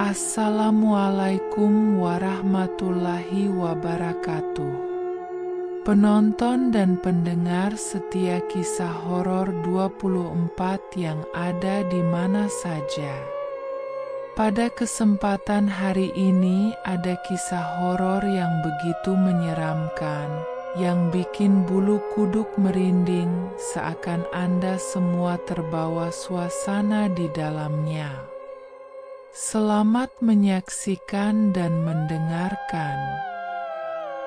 Assalamualaikum warahmatullahi wabarakatuh. Penonton dan pendengar setia kisah horor 24 yang ada di mana saja. Pada kesempatan hari ini ada kisah horor yang begitu menyeramkan, yang bikin bulu kuduk merinding, seakan Anda semua terbawa suasana di dalamnya. Selamat menyaksikan dan mendengarkan.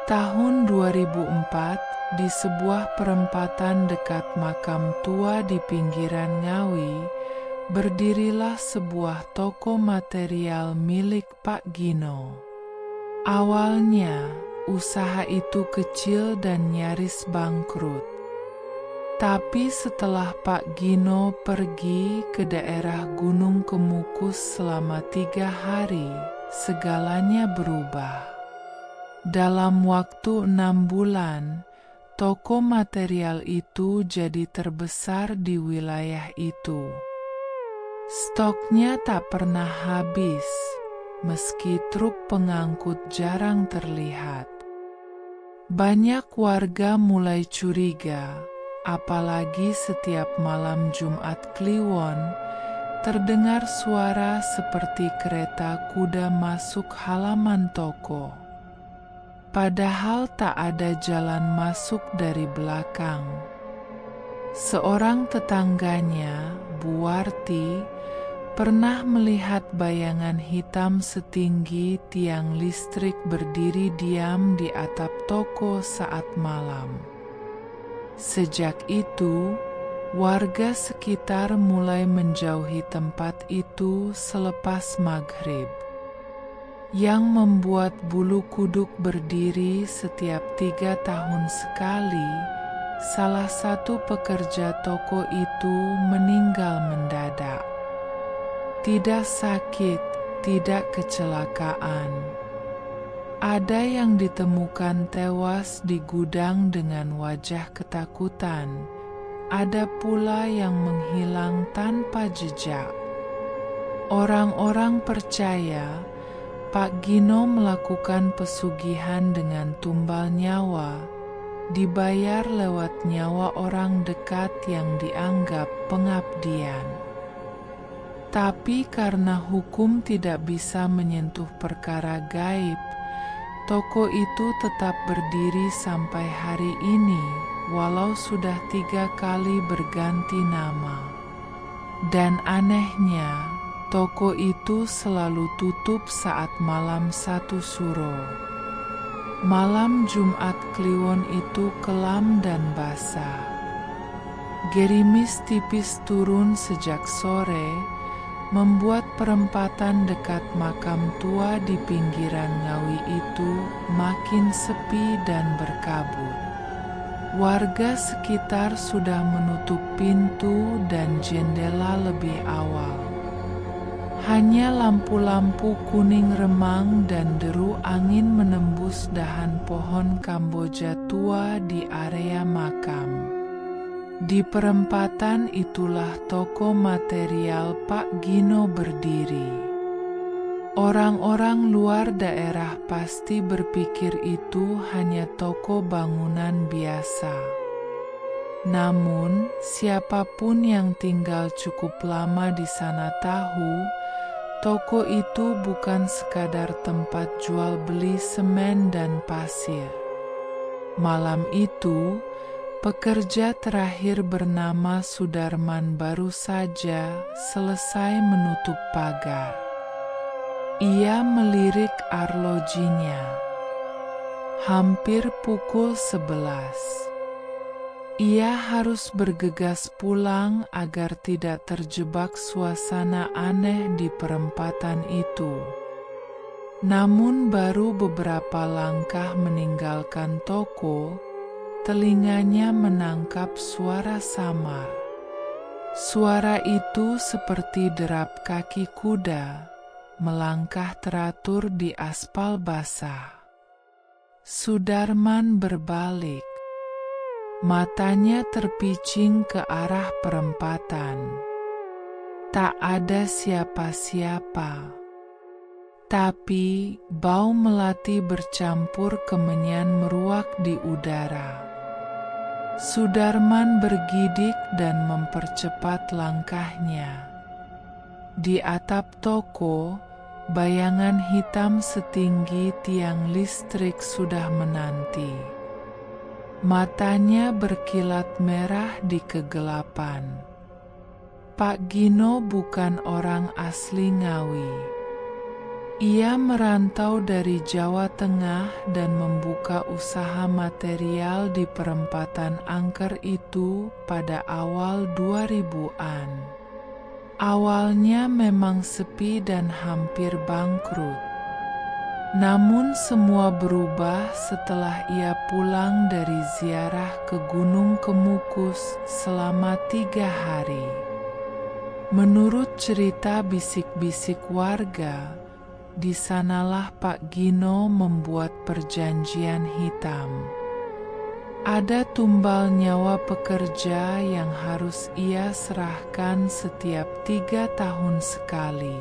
Tahun 2004, di sebuah perempatan dekat makam tua di pinggiran Ngawi, berdirilah sebuah toko material milik Pak Gino. Awalnya, usaha itu kecil dan nyaris bangkrut. Tapi setelah Pak Gino pergi ke daerah Gunung Kemukus selama 3 hari, segalanya berubah. Dalam waktu 6 bulan, toko material itu jadi terbesar di wilayah itu. Stoknya tak pernah habis, meski truk pengangkut jarang terlihat. Banyak warga mulai curiga, apalagi setiap malam Jumat Kliwon, terdengar suara seperti kereta kuda masuk halaman toko. Padahal tak ada jalan masuk dari belakang. Seorang tetangganya, Bu Warti, pernah melihat bayangan hitam setinggi tiang listrik berdiri diam di atap toko saat malam. Sejak itu, warga sekitar mulai menjauhi tempat itu selepas maghrib. Yang membuat bulu kuduk berdiri setiap 3 tahun sekali, salah satu pekerja toko itu meninggal mendadak. Tidak sakit, tidak kecelakaan. Ada yang ditemukan tewas di gudang dengan wajah ketakutan. Ada pula yang menghilang tanpa jejak. Orang-orang percaya Pak Gino melakukan pesugihan dengan tumbal nyawa, dibayar lewat nyawa orang dekat yang dianggap pengabdian. Tapi karena hukum tidak bisa menyentuh perkara gaib, toko itu tetap berdiri sampai hari ini, walau sudah 3 kali berganti nama. Dan anehnya, toko itu selalu tutup saat malam 1 Suro. Malam Jumat Kliwon itu kelam dan basah. Gerimis tipis turun sejak sore, membuat perempatan dekat makam tua di pinggiran Ngawi itu makin sepi dan berkabut. Warga sekitar sudah menutup pintu dan jendela lebih awal. Hanya lampu-lampu kuning remang dan deru angin menembus dahan pohon Kamboja tua di area makam. Di perempatan itulah toko material Pak Gino berdiri. Orang-orang luar daerah pasti berpikir itu hanya toko bangunan biasa. Namun, siapapun yang tinggal cukup lama di sana tahu, toko itu bukan sekadar tempat jual beli semen dan pasir. Malam itu, pekerja terakhir bernama Sudarman baru saja selesai menutup pagar. Ia melirik arlojinya. Hampir pukul 11. Ia harus bergegas pulang agar tidak terjebak suasana aneh di perempatan itu. Namun baru beberapa langkah meninggalkan toko, telinganya menangkap suara samar. Suara itu seperti derap kaki kuda, melangkah teratur di aspal basah. Sudarman berbalik. Matanya terpicing ke arah perempatan. Tak ada siapa-siapa. Tapi bau melati bercampur kemenyan meruak di udara. Sudarman bergidik dan mempercepat langkahnya. Di atap toko, bayangan hitam setinggi tiang listrik sudah menanti. Matanya berkilat merah di kegelapan. Pak Gino bukan orang asli Ngawi. Ia merantau dari Jawa Tengah dan membuka usaha material di perempatan angker itu pada awal 2000-an. Awalnya memang sepi dan hampir bangkrut. Namun semua berubah setelah ia pulang dari ziarah ke Gunung Kemukus selama 3 hari. Menurut cerita bisik-bisik warga, di sanalah Pak Gino membuat perjanjian hitam. Ada tumbal nyawa pekerja yang harus ia serahkan setiap 3 tahun sekali.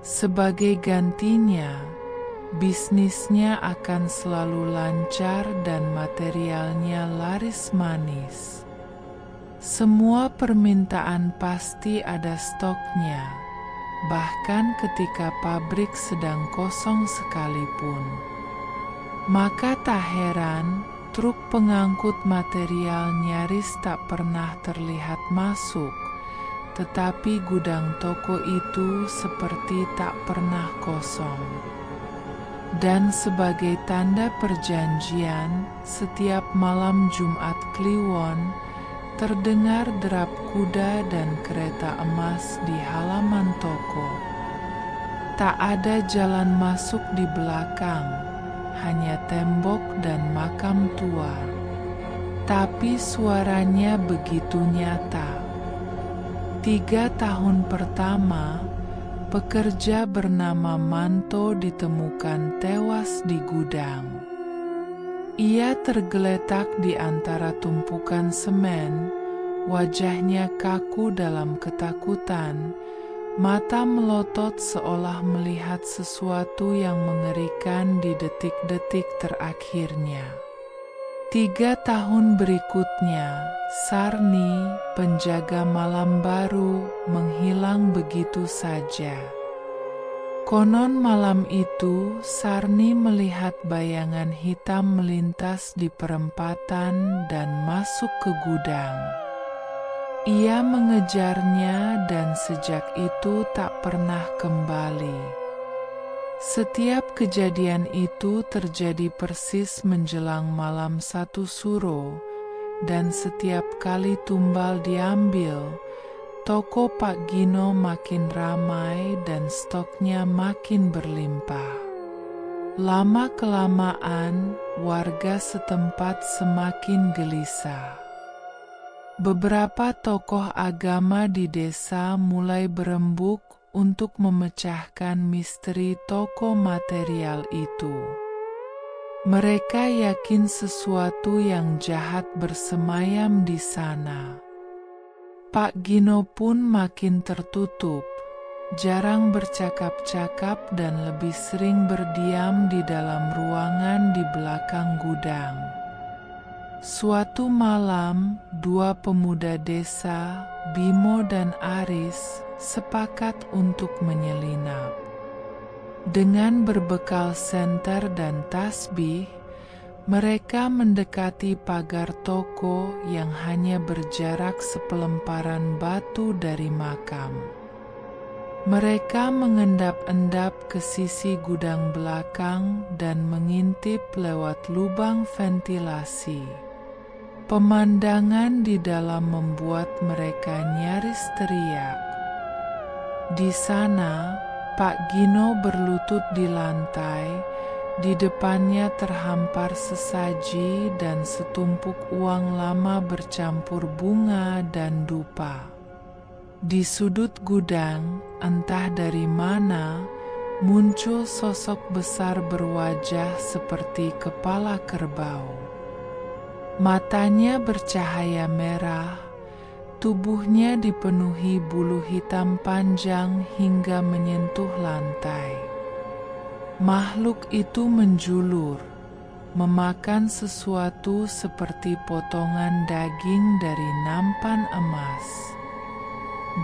Sebagai gantinya, bisnisnya akan selalu lancar dan materialnya laris manis. Semua permintaan pasti ada stoknya, bahkan ketika pabrik sedang kosong sekalipun. Maka tak heran, truk pengangkut material nyaris tak pernah terlihat masuk, tetapi gudang toko itu seperti tak pernah kosong. Dan sebagai tanda perjanjian, setiap malam Jumat Kliwon, terdengar derap kuda dan kereta emas di halaman toko. Tak ada jalan masuk di belakang, hanya tembok dan makam tua. Tapi suaranya begitu nyata. 3 tahun pertama, pekerja bernama Manto ditemukan tewas di gudang. Ia tergeletak di antara tumpukan semen, wajahnya kaku dalam ketakutan, mata melotot seolah melihat sesuatu yang mengerikan di detik-detik terakhirnya. 3 tahun berikutnya, Sarni, penjaga malam baru, menghilang begitu saja. Konon malam itu, Sarni melihat bayangan hitam melintas di perempatan dan masuk ke gudang. Ia mengejarnya dan sejak itu tak pernah kembali. Setiap kejadian itu terjadi persis menjelang malam 1 Suro, dan setiap kali tumbal diambil, toko Pak Gino makin ramai dan stoknya makin berlimpah. Lama-kelamaan, warga setempat semakin gelisah. Beberapa tokoh agama di desa mulai berembuk untuk memecahkan misteri toko material itu. Mereka yakin sesuatu yang jahat bersemayam di sana. Pak Gino pun makin tertutup, jarang bercakap-cakap dan lebih sering berdiam di dalam ruangan di belakang gudang. Suatu malam, 2 pemuda desa, Bimo dan Aris, sepakat untuk menyelinap. Dengan berbekal senter dan tasbih, mereka mendekati pagar toko yang hanya berjarak sepelemparan batu dari makam. Mereka mengendap-endap ke sisi gudang belakang dan mengintip lewat lubang ventilasi. Pemandangan di dalam membuat mereka nyaris teriak. Di sana, Pak Gino berlutut di lantai. Di depannya terhampar sesaji dan setumpuk uang lama bercampur bunga dan dupa. Di sudut gudang, entah dari mana, muncul sosok besar berwajah seperti kepala kerbau. Matanya bercahaya merah, tubuhnya dipenuhi bulu hitam panjang hingga menyentuh lantai. Makhluk itu menjulur, memakan sesuatu seperti potongan daging dari nampan emas.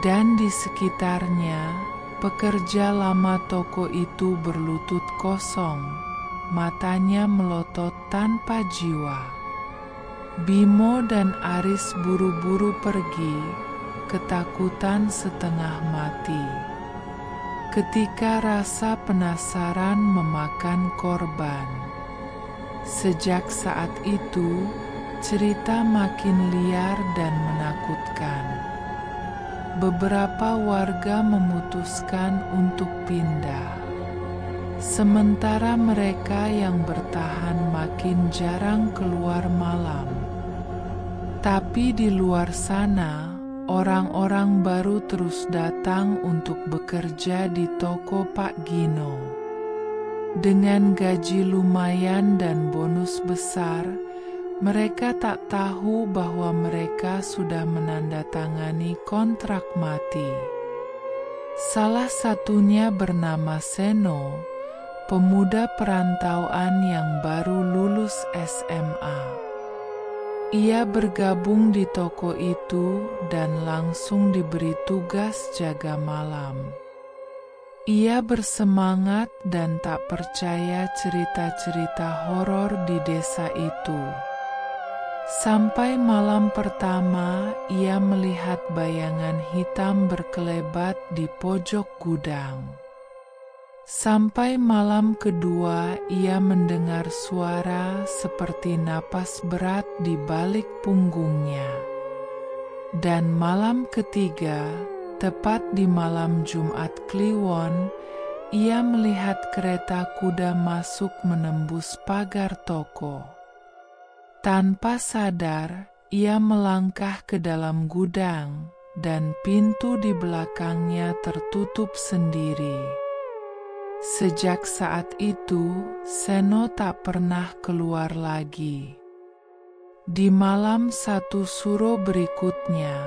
Dan di sekitarnya, pekerja lama toko itu berlutut kosong, matanya melotot tanpa jiwa. Bimo dan Aris buru-buru pergi, ketakutan setengah mati. Ketika rasa penasaran memakan korban. Sejak saat itu, cerita makin liar dan menakutkan. Beberapa warga memutuskan untuk pindah. Sementara mereka yang bertahan makin jarang keluar malam. Tapi di luar sana, orang-orang baru terus datang untuk bekerja di toko Pak Gino. Dengan gaji lumayan dan bonus besar, mereka tak tahu bahwa mereka sudah menandatangani kontrak mati. Salah satunya bernama Seno, pemuda perantauan yang baru lulus SMA. Ia bergabung di toko itu dan langsung diberi tugas jaga malam. Ia bersemangat dan tak percaya cerita-cerita horor di desa itu. Sampai malam pertama, ia melihat bayangan hitam berkelebat di pojok gudang. Sampai malam kedua, ia mendengar suara seperti napas berat di balik punggungnya. Dan malam ketiga, tepat di malam Jumat Kliwon, ia melihat kereta kuda masuk menembus pagar toko. Tanpa sadar, ia melangkah ke dalam gudang, dan pintu di belakangnya tertutup sendiri. Sejak saat itu, Seno tak pernah keluar lagi. Di malam satu suro berikutnya,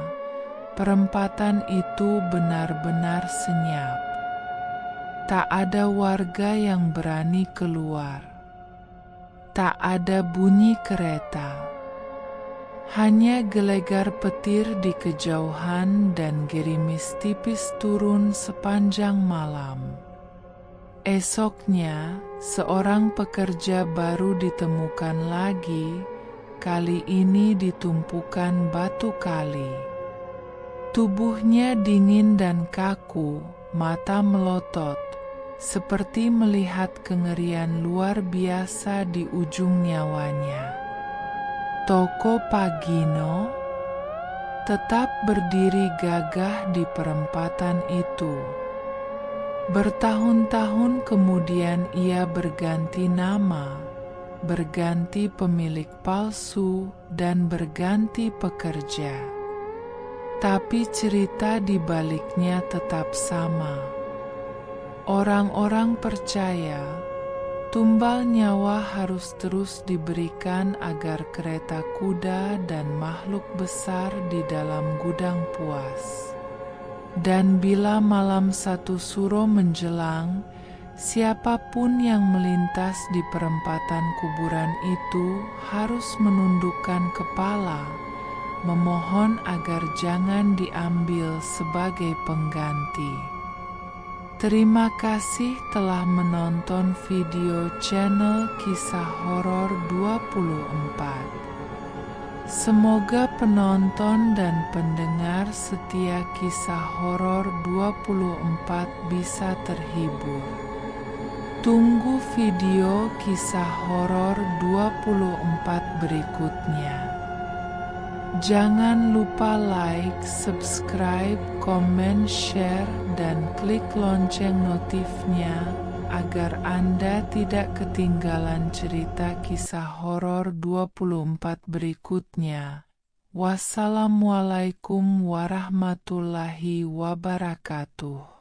perempatan itu benar-benar senyap. Tak ada warga yang berani keluar. Tak ada bunyi kereta. Hanya gelegar petir di kejauhan dan gerimis tipis turun sepanjang malam. Esoknya, seorang pekerja baru ditemukan lagi, kali ini di tumpukan batu kali. Tubuhnya dingin dan kaku, mata melotot, seperti melihat kengerian luar biasa di ujung nyawanya. Toko Pak Gino tetap berdiri gagah di perempatan itu. Bertahun-tahun kemudian ia berganti nama, berganti pemilik palsu, dan berganti pekerja. Tapi cerita di baliknya tetap sama. Orang-orang percaya, tumbal nyawa harus terus diberikan agar kereta kuda dan makhluk besar di dalam gudang puas. Dan bila malam satu suro menjelang, siapapun yang melintas di perempatan kuburan itu harus menundukkan kepala, memohon agar jangan diambil sebagai pengganti. Terima kasih telah menonton video channel Kisah Horor 24. Semoga penonton dan pendengar setia Kisah Horor 24 bisa terhibur. Tunggu video Kisah Horor 24 berikutnya. Jangan lupa like, subscribe, komen, share, dan klik lonceng notifnya agar Anda tidak ketinggalan cerita Kisah Horor 24 berikutnya. Wassalamualaikum warahmatullahi wabarakatuh.